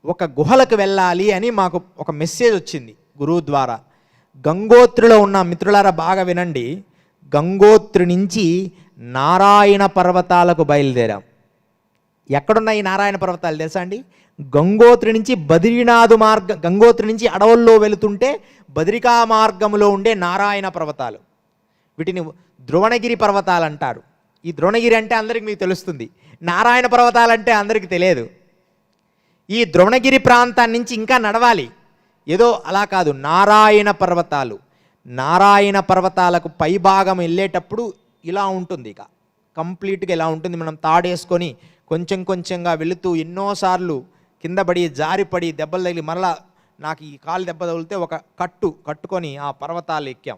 ఒక గుహలకు వెళ్ళాలి అని మాకు ఒక మెసేజ్ వచ్చింది గురువు ద్వారా. గంగోత్రిలో ఉన్న మిత్రులారా బాగా వినండి, గంగోత్రి నుంచి నారాయణ పర్వతాలకు బయలుదేరాం. ఎక్కడున్నాయి ఈ నారాయణ పర్వతాలు తెలుసా అండి? గంగోత్రి నుంచి బద్రీనాథ్ మార్గం, గంగోత్రి నుంచి అడవుల్లో వెళుతుంటే బద్రికా మార్గంలో ఉండే నారాయణ పర్వతాలు, వీటిని ద్రోణగిరి పర్వతాలు అంటారు. ఈ ద్రోణగిరి అంటే అందరికీ మీకు తెలుస్తుంది, నారాయణ పర్వతాలు అంటే అందరికీ తెలియదు. ఈ ద్రోణగిరి ప్రాంతాన్ని నుంచి ఇంకా నడవాలి, ఏదో అలా కాదు, నారాయణ పర్వతాలు. నారాయణ పర్వతాలకు పైభాగం వెళ్ళేటప్పుడు ఇలా ఉంటుంది, ఇక కంప్లీట్గా ఇలా ఉంటుంది. మనం తాడేసుకొని కొంచెం కొంచెంగా వెళుతూ ఎన్నోసార్లు కింద పడి జారిపడి దెబ్బలు తగిలి మరలా నాకు ఈ కాలు దెబ్బ తగిలితే ఒక కట్టుకొని ఆ పర్వతాలు ఎక్కాం.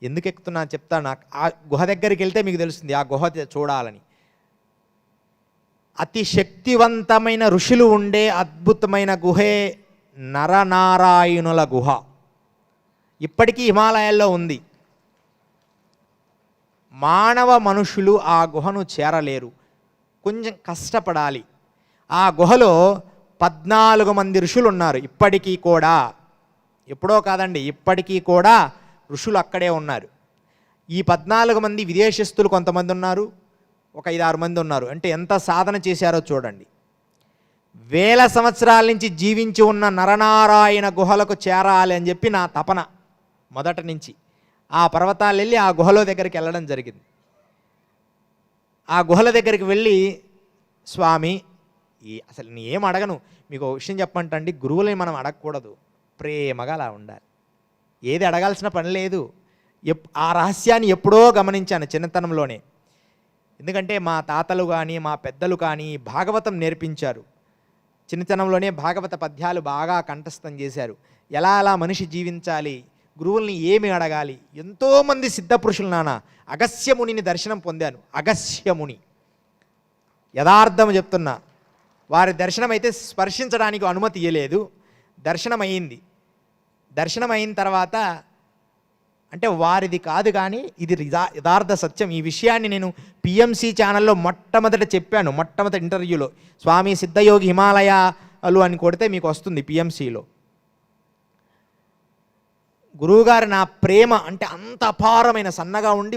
ఎందుకు ఎక్కుతున్నా చెప్తాను. నాకు ఆ గుహ దగ్గరికి వెళ్తే మీకు తెలుస్తుంది ఆ గుహ చూడాలని. అతి శక్తివంతమైన ఋషులు ఉండే అద్భుతమైన గుహే నరనారాయణుల గుహ. ఇప్పటికీ హిమాలయాల్లో ఉంది. మానవ మనుషులు ఆ గుహను చేరలేరు, కొంచెం కష్టపడాలి. ఆ గుహలో 14 మంది ఋషులు ఉన్నారు ఇప్పటికీ కూడా. ఎప్పుడో కాదండి, ఇప్పటికీ కూడా ఋషులు అక్కడే ఉన్నారు. ఈ 14 మంది విదేశస్తులు కొంతమంది ఉన్నారు, ఒక 5-6 మంది ఉన్నారు. అంటే ఎంత సాధన చేశారో చూడండి. వేల సంవత్సరాల నుంచి జీవించి ఉన్న నరనారాయణ గుహలకు చేరాలి అని చెప్పి నా తపన మొదటి నుంచి. ఆ పర్వతాలు వెళ్ళి ఆ గుహలో దగ్గరికి వెళ్ళడం జరిగింది. ఆ గుహల దగ్గరికి వెళ్ళి, స్వామి అసలు నేను ఏం అడగను, మీకు ఒక విషయం చెప్పంటండి, గురువులని మనం అడగకూడదు, ప్రేమగా అలా ఉండాలి. ఏది అడగాల్సిన పని లేదు. ఆ రహస్యాన్ని ఎప్పుడో గమనించాను చిన్నతనంలోనే. ఎందుకంటే మా తాతలు కానీ మా పెద్దలు కానీ భాగవతం నేర్పించారు. చిన్నతనంలోనే భాగవత పద్యాలు బాగా కంఠస్థం చేశారు. ఎలా అలా మనిషి జీవించాలి, గురువుల్ని ఏమి అడగాలి. ఎంతోమంది సిద్ధపురుషులు నాన్న. అగస్త్యమునిని దర్శనం పొందాను. అగస్త్యముని యథార్థం చెప్తున్నా, వారి దర్శనం అయితే స్పర్శించడానికి అనుమతి ఇవ్వలేదు. దర్శనం అయింది. దర్శనం అయిన తర్వాత అంటే వారిది కాదు కానీ ఇది యథార్థ సత్యం. ఈ విషయాన్ని నేను పిఎంసి ఛానల్లో మొట్టమొదట చెప్పాను. మొట్టమొదటి ఇంటర్వ్యూలో స్వామి సిద్ధయోగి హిమాలయాలు అని కొడితే మీకు వస్తుంది పిఎంసిలో. గురువుగారు నా ప్రేమ అంటే అంత అపారమైన, సన్నగా ఉండి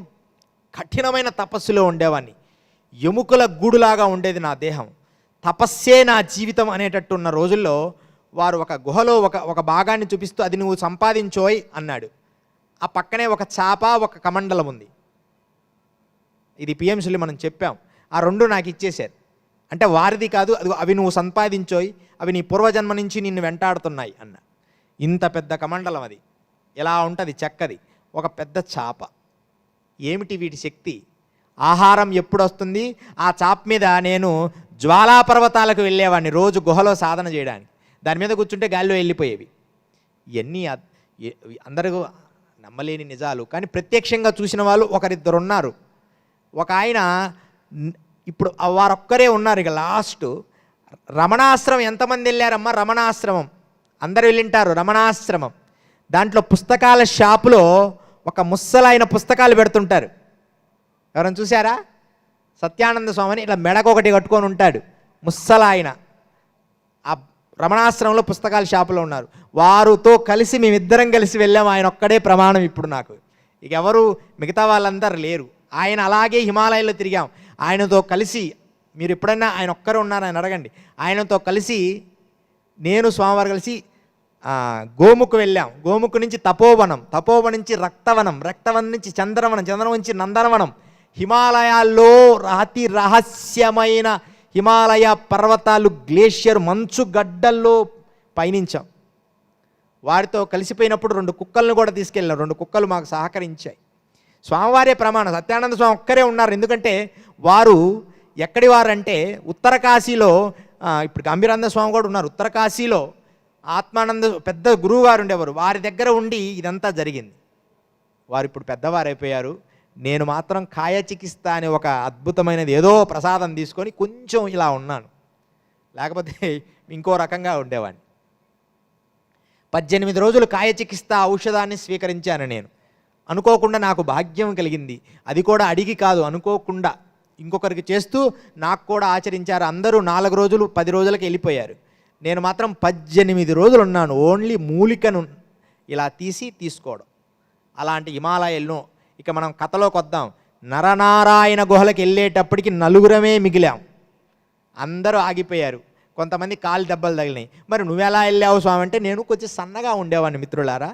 కఠినమైన తపస్సులో ఉండేవాడిని. ఎముకల గూడులాగా ఉండేది నా దేహం. తపస్సే నా జీవితం అనేటట్టు ఉన్న రోజుల్లో వారు ఒక గుహలో ఒక భాగాన్ని చూపిస్తూ అది నువ్వు సంపాదించోయ్ అన్నాడు. ఆ పక్కనే ఒక చాప, ఒక కమండలం ఉంది. ఇది పిఎంసీలో మనం చెప్పాం. ఆ 2 నాకు ఇచ్చేశారు. అంటే వారిది కాదు, అవి నువ్వు సంపాదించోయ్, అవి నీ పూర్వజన్మ నుంచి నిన్ను వెంటాడుతున్నాయి అన్న. ఇంత పెద్ద కమండలం అది, ఎలా ఉంటుంది చెక్కది, ఒక పెద్ద చాప. ఏమిటి వీటి శక్తి? ఆహారం ఎప్పుడు వస్తుంది? ఆ చాప మీద నేను జ్వాలాపర్వతాలకు వెళ్ళేవాడిని రోజు గుహలో సాధన చేయడానికి. దాని మీద కూర్చుంటే గాల్లో వెళ్ళిపోయేవి. ఇవన్నీ అందరూ నమ్మలేని నిజాలు. కానీ ప్రత్యక్షంగా చూసిన వాళ్ళు ఒకరిద్దరు ఉన్నారు. ఒక ఆయన, ఇప్పుడు వారొక్కరే ఉన్నారు. ఇక లాస్ట్ రమణాశ్రమం ఎంతమంది వెళ్ళారమ్మా? రమణాశ్రమం అందరు వెళ్ళింటారు. రమణాశ్రమం దాంట్లో పుస్తకాల షాపులో ఒక ముస్సలైన పుస్తకాలు పెడుతుంటారు. ఎవరైనా చూసారా? సత్యానంద స్వామిని ఇలా మెడకొకటి కట్టుకొని ఉంటాడు ముస్సలాయన. ఆ రమణాశ్రమంలో పుస్తకాల షాపులో ఉన్నారు. వారితో కలిసి మేమిద్దరం కలిసి వెళ్ళాము. ఆయన ఒక్కడే ప్రమాణం ఇప్పుడు నాకు. ఇక ఎవరు మిగతా వాళ్ళందరూ లేరు. ఆయన అలాగే హిమాలయాల్లో తిరిగాం. ఆయనతో కలిసి, మీరు ఎప్పుడైనా ఆయన ఒక్కరే ఉన్నారని అడగండి. ఆయనతో కలిసి నేను స్వామివారు కలిసి గోముఖ్ వెళ్ళాం. గోముఖ్ నుంచి తపోవనం, తపోవనం నుంచి రక్తవనం, రక్తవనం నుంచి చంద్రవనం, చంద్రవనం నుంచి నందనవనం. హిమాలయాల్లో అతి రహస్యమైన హిమాలయ పర్వతాలు, గ్లేషియర్ మంచు గడ్డల్లో పయనించాం. వారితో కలిసిపోయినప్పుడు 2 కుక్కలను కూడా తీసుకెళ్ళాం. 2 కుక్కలు మాకు సహకరించాయి. స్వామివారే ప్రమాణం. సత్యానంద స్వామి ఒక్కరే ఉన్నారు. ఎందుకంటే వారు ఎక్కడి వారంటే ఉత్తరకాశీలో, ఇప్పుడు గంభీరానంద స్వామి కూడా ఉన్నారు. ఉత్తరకాశీలో ఆత్మానంద పెద్ద గురువు గారు ఉండేవారు. వారి దగ్గర ఉండి ఇదంతా జరిగింది. వారు ఇప్పుడు పెద్దవారైపోయారు. నేను మాత్రం కాయ చికిత్స అనే ఒక అద్భుతమైనది ఏదో ప్రసాదం తీసుకొని కొంచెం ఇలా ఉన్నాను. లేకపోతే ఇంకో రకంగా ఉండేవాడిని. 18 రోజులు కాయ చికిత్స ఔషధాన్ని స్వీకరించాను నేను. అనుకోకుండా నాకు భాగ్యం కలిగింది. అది కూడా అడిగి కాదు, అనుకోకుండా ఇంకొకరికి చేస్తూ నాకు కూడా ఆచరించారు. అందరూ 4 రోజులు 10 రోజులకి వెళ్ళిపోయారు. నేను మాత్రం 18 రోజులు ఉన్నాను. ఓన్లీ మూలికను ఇలా తీసుకోవడం. అలాంటి హిమాలయాలను ఇక మనం కథలోకి వద్దాం. నరనారాయణ గుహలకు వెళ్ళేటప్పటికి నలుగురమే మిగిలాం. అందరూ ఆగిపోయారు. కొంతమంది కాలు దెబ్బలు తగిలినాయి. మరి నువ్వెలా వెళ్ళావు స్వామి అంటే, నేను కొంచెం సన్నగా ఉండేవాడిని మిత్రులారా.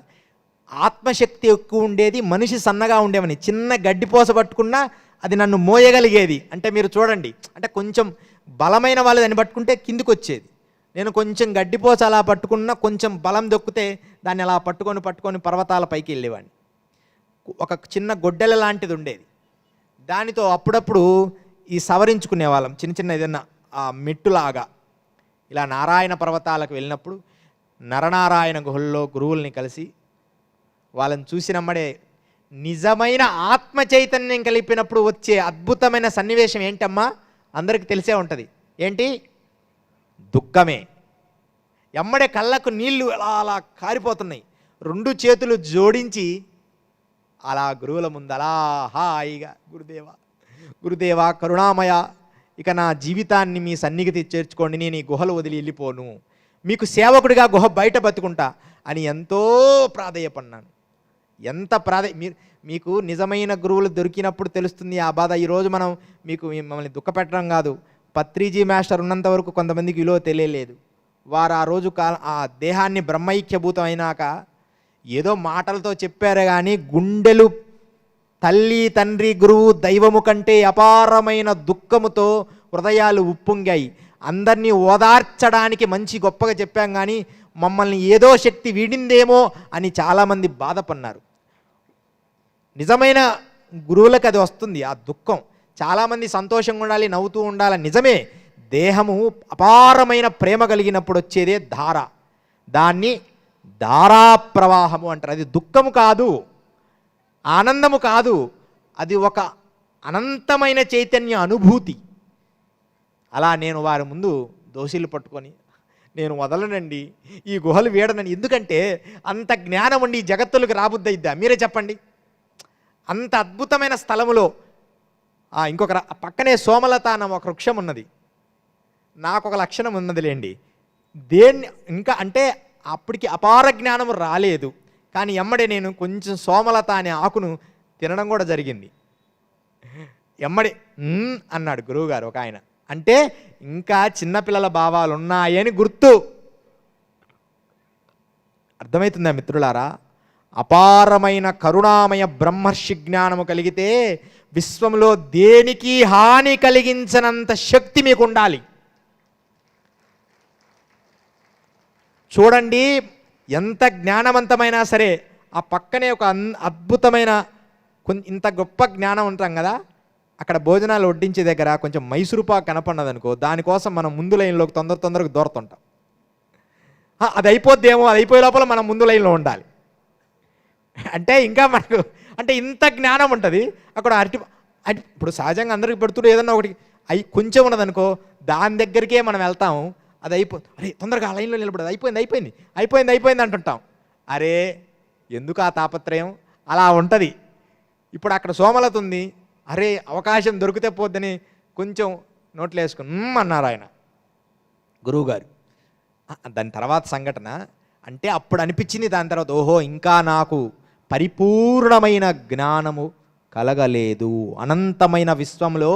ఆత్మశక్తి ఎక్కువ ఉండేది, మనిషి సన్నగా ఉండేవాడిని. చిన్న గడ్డిపోస పట్టుకున్నా అది నన్ను మోయగలిగేది. అంటే మీరు చూడండి, అంటే కొంచెం బలమైన వాళ్ళు దాన్ని పట్టుకుంటే కిందికి వచ్చేది. నేను కొంచెం గడ్డిపోస అలా పట్టుకున్నా, కొంచెం బలం దొక్కితే దాన్ని అలా పట్టుకొని పర్వతాల పైకి వెళ్ళేవాడిని. ఒక చిన్న గొడ్డెల లాంటిది ఉండేది, దానితో అప్పుడప్పుడు ఈ సవరించుకునే వాళ్ళం. చిన్న ఏదన్నా మెట్టులాగా ఇలా నారాయణ పర్వతాలకు వెళ్ళినప్పుడు నరనారాయణ గుహల్లో గురువుల్ని కలిసి వాళ్ళని చూసినమ్మడే నిజమైన ఆత్మ చైతన్యం కలిపినప్పుడు వచ్చే అద్భుతమైన సన్నివేశం ఏంటమ్మా? అందరికీ తెలిసే ఉంటుంది. ఏంటి? దుఃఖమే. ఎమ్మడే కళ్ళకు నీళ్లు అలా కారిపోతున్నాయి. 2 చేతులు జోడించి అలా గురువుల ముందు అలా హాయిగా, గురుదేవా కరుణామయ, ఇక నా జీవితాన్ని మీ సన్నిధికి చేర్చుకోండి, నేను ఈ గుహలు వదిలి వెళ్ళిపోను, మీకు సేవకుడిగా గుహ బయట బతుకుంటా అని ఎంతో ప్రాధేయపడినాను. ఎంత మీకు నిజమైన గురువులు దొరికినప్పుడు తెలుస్తుంది ఆ బాధ. ఈరోజు మిమ్మల్ని దుఃఖపెట్టడం కాదు, పత్రిజీ మాస్టర్ ఉన్నంత వరకు కొంతమందికి విలువ తెలియలేదు. వారు ఆ రోజు ఆ దేహాన్ని బ్రహ్మైక్యభూతం అయినాక ఏదో మాటలతో చెప్పారు కానీ గుండెలు తల్లి తండ్రి గురువు దైవము కంటే అపారమైన దుఃఖముతో హృదయాలు ఉప్పొంగాయి. అందరినీ ఓదార్చడానికి మంచి గొప్పగా చెప్పాం కానీ మమ్మల్ని ఏదో శక్తి వీడిందేమో అని చాలామంది బాధపడినారు. నిజమైన గురువులకు అది వస్తుంది, ఆ దుఃఖం. చాలామంది సంతోషంగా ఉండాలి, నవ్వుతూ ఉండాలి, నిజమే. దేహము అపారమైన ప్రేమ కలిగినప్పుడు వచ్చేదే ధార. దాన్ని ధారా ప్రవాహము అంటారు. అది దుఃఖము కాదు, ఆనందము కాదు, అది ఒక అనంతమైన చైతన్య అనుభూతి. అలా నేను వారి ముందు దోషులు పట్టుకొని, నేను వదలనండి, ఈ గుహలు వీడనండి. ఎందుకంటే అంత జ్ఞానం ఉండి ఈ జగత్తులకు రాబుద్దయిద్దా? మీరే చెప్పండి. అంత అద్భుతమైన స్థలములో ఇంకొక పక్కనే సోమలత అన్న ఒక వృక్షం ఉన్నది. నాకు ఒక లక్షణం ఉన్నదిలేండి, దేన్ని ఇంకా అంటే అప్పటికి అపార జ్ఞానం రాలేదు కానీ ఎమ్మడే నేను కొంచెం సోమలత అనే ఆకును తినడం కూడా జరిగింది. ఎమ్మడే అన్నాడు గురువుగారు ఒక ఆయన. అంటే ఇంకా చిన్నపిల్లల భావాలు ఉన్నాయని గుర్తు. అర్థమవుతుందా మిత్రులారా? అపారమైన కరుణామయ బ్రహ్మర్షి జ్ఞానము కలిగితే విశ్వంలో దేనికి హాని కలిగించనంత శక్తి మీకు ఉండాలి. చూడండి, ఎంత జ్ఞానవంతమైనా సరే ఆ పక్కనే ఒక అద్భుతమైన ఇంత గొప్ప జ్ఞానం ఉంటాం కదా, అక్కడ భోజనాలు వడ్డించే దగ్గర కొంచెం మైసూరుపాకు కనపడినదనుకో, దానికోసం మనం ముందు లైన్లోకి తొందరగా దూరతుంటాం. అది అయిపోద్దేమో, అది అయిపోయే లోపల మనం ముందు లైన్లో ఉండాలి. అంటే ఇంకా మనకు అంటే ఇంత జ్ఞానం ఉంటుంది అక్కడ. ఇప్పుడు సహజంగా అందరికి పెడుతుంటే ఏదన్నా ఒకటి కొంచెం ఉన్నదనుకో, దాని దగ్గరికే మనం వెళ్తాము. అది అయిపోతుంది, అరే తొందరగా ఆ లైన్లో నిలబడదు, అయిపోయింది అంటుంటాం. అరే ఎందుకు ఆ తాపత్రయం? అలా ఉంటుంది. ఇప్పుడు అక్కడ సోమలత ఉంది, అరే అవకాశం దొరికితే పోద్దని కొంచెం నోట్లు వేసుకుని అన్నారు ఆయన గురువుగారు. దాని తర్వాత సంఘటన అంటే అప్పుడు అనిపించింది. దాని తర్వాత ఓహో, ఇంకా నాకు పరిపూర్ణమైన జ్ఞానము కలగలేదు. అనంతమైన విశ్వంలో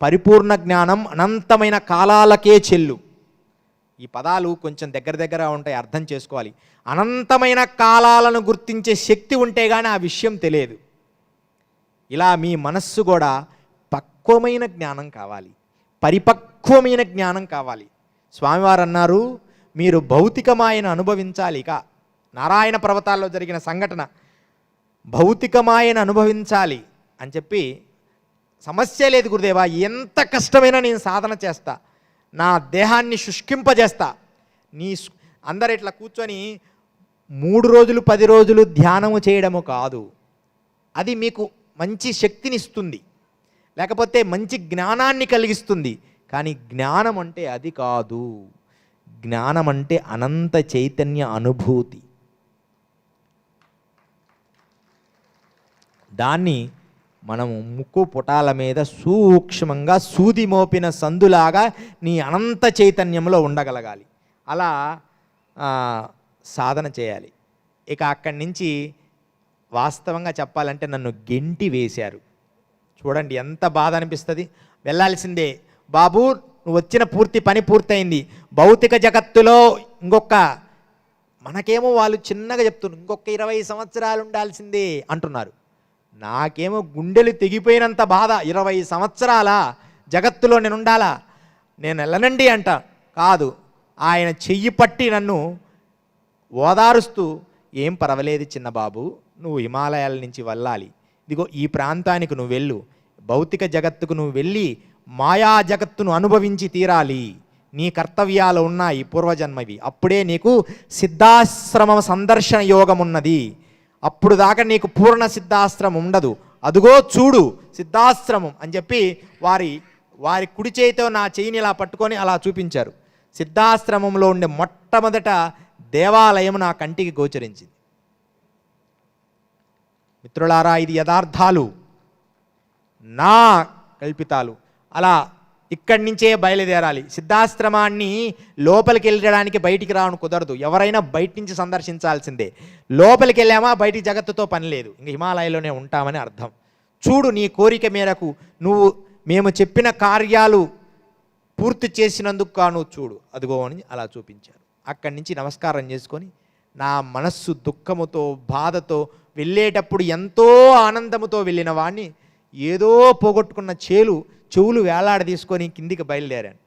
పరిపూర్ణ జ్ఞానం అనంతమైన కాలాలకే చెల్లు. ఈ పదాలు కొంచెం దగ్గర ఉంటాయి, అర్థం చేసుకోవాలి. అనంతమైన కాలాలను గుర్తించే శక్తి ఉంటే కానీ ఆ విషయం తెలియదు. ఇలా మీ మనస్సు కూడా పక్వమైన జ్ఞానం కావాలి, పరిపక్వమైన జ్ఞానం కావాలి. స్వామివారు అన్నారు, మీరు భౌతికమాయను అనుభవించాలి. ఇక నారాయణ పర్వతాల్లో జరిగిన సంఘటన, భౌతికమాయను అనుభవించాలి అని చెప్పి, సమస్య లేదు గురుదేవా, ఎంత కష్టమైనా నేను సాధన చేస్తా, నా దేహాన్ని శుష్కింపజేస్తా. అందరు ఇట్లా కూర్చొని 3 రోజులు 10 రోజులు ధ్యానము చేయడము కాదు. అది మీకు మంచి శక్తిని ఇస్తుంది, లేకపోతే మంచి జ్ఞానాన్ని కలిగిస్తుంది. కానీ జ్ఞానం అంటే అది కాదు. జ్ఞానం అంటే అనంత చైతన్య అనుభూతి. దాన్ని మనము ముక్కు పుటాల మీద సూక్ష్మంగా సూది మోపిన సందులాగా నీ అనంత చైతన్యంలో ఉండగలగాలి. అలా సాధన చేయాలి. ఇక అక్కడి నుంచి వాస్తవంగా చెప్పాలంటే నన్ను గెంటి వేశారు. చూడండి ఎంత బాధ అనిపిస్తుంది. వెళ్ళాల్సిందే బాబు, నువ్వు వచ్చిన పని పూర్తయింది. భౌతిక జగత్తులో మనకేమో వాళ్ళు చిన్నగా చెప్తున్నారు, ఇంకొక 20 సంవత్సరాలు ఉండాల్సిందే అంటున్నారు. నాకేమో గుండెలు తెగిపోయినంత బాధ. 20 సంవత్సరాల జగత్తులో నేను ఉండాలా? నేను వెళ్ళనండి అంట. కాదు, ఆయన చెయ్యి పట్టి నన్ను ఓదారుస్తూ, ఏం పర్వాలేదు చిన్న బాబు, నువ్వు హిమాలయాల నుంచి వెళ్ళాలి, ఇదిగో ఈ ప్రాంతానికి నువ్వు వెళ్ళు, భౌతిక జగత్తుకు నువ్వు వెళ్ళి మాయా జగత్తును అనుభవించి తీరాలి, నీ కర్తవ్యాలు ఉన్నాయి పూర్వజన్మవి, అప్పుడే నీకు సిద్ధాశ్రమ సందర్శన యోగం ఉన్నది, అప్పుడు దాకా నీకు పూర్ణ సిద్ధాశ్రమం ఉండదు, అదుగో చూడు సిద్ధాశ్రమం అని చెప్పి వారి కుడి చేయితో నా చెయ్యిని ఇలా పట్టుకొని అలా చూపించారు. సిద్ధాశ్రమంలో ఉండే మొట్టమొదట దేవాలయం నా కంటికి గోచరించింది. మిత్రులారా, ఇది యథార్థాలు, నా కల్పితాలు. అలా ఇక్కడి నుంచే బయలుదేరాలి. సిద్ధాశ్రమాన్ని లోపలికి వెళ్ళడానికి బయటికి రావడం కుదరదు. ఎవరైనా బయట నుంచి సందర్శించాల్సిందే. లోపలికి వెళ్ళామా బయటికి జగత్తుతో పని లేదు, ఇంక హిమాలయాల్లోనే ఉంటామని అర్థం. చూడు, నీ కోరిక మేరకు మేము చెప్పిన కార్యాలు పూర్తి చేసినందుకు కాను చూడు, అదిగో అని అలా చూపించారు. అక్కడి నుంచి నమస్కారం చేసుకొని నా మనస్సు దుఃఖముతో బాధతో వెళ్ళేటప్పుడు ఎంతో ఆనందముతో వెళ్ళిన వాడిని ఏదో పోగొట్టుకున్న చెవులు వేలాడ తీసుకొని కిందికి బయలుదేరాను.